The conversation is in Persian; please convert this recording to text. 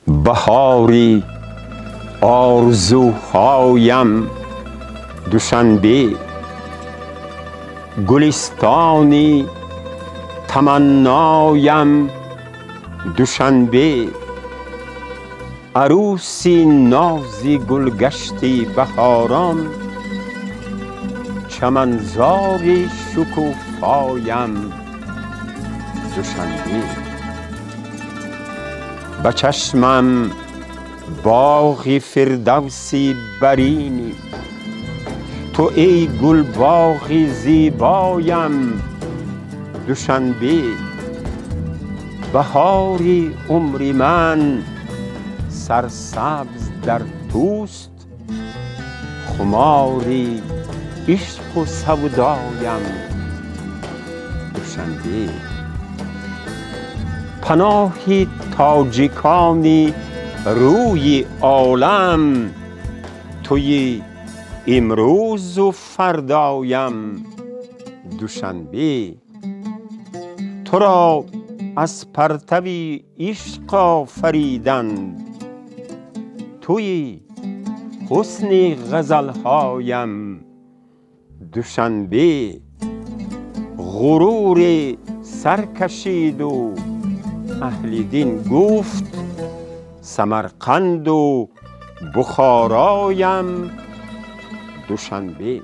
بهاری آرزوهایم دوشنبه، گلستانی تمنایم دوشنبه، عروسی نازی گلگشتی بهاران، چمنزاری شکوفایم دوشنبه. به چشمم باغی فردوسی برینی، تو ای گل باغی زیبایم دوشنبه، بهاری عمری من سرسبز در توست، خماری عشق و سودایم دوشنبه. پناهی تاجیکانی روی عالم، توی امروز و فردایم دوشنبه. تو را از پرتوی عشق آفریدند، توی حسن غزلهایم دوشنبه. غرور سر کشید و اهل دین گفت، سمرقند و بخارایم دوشنبه.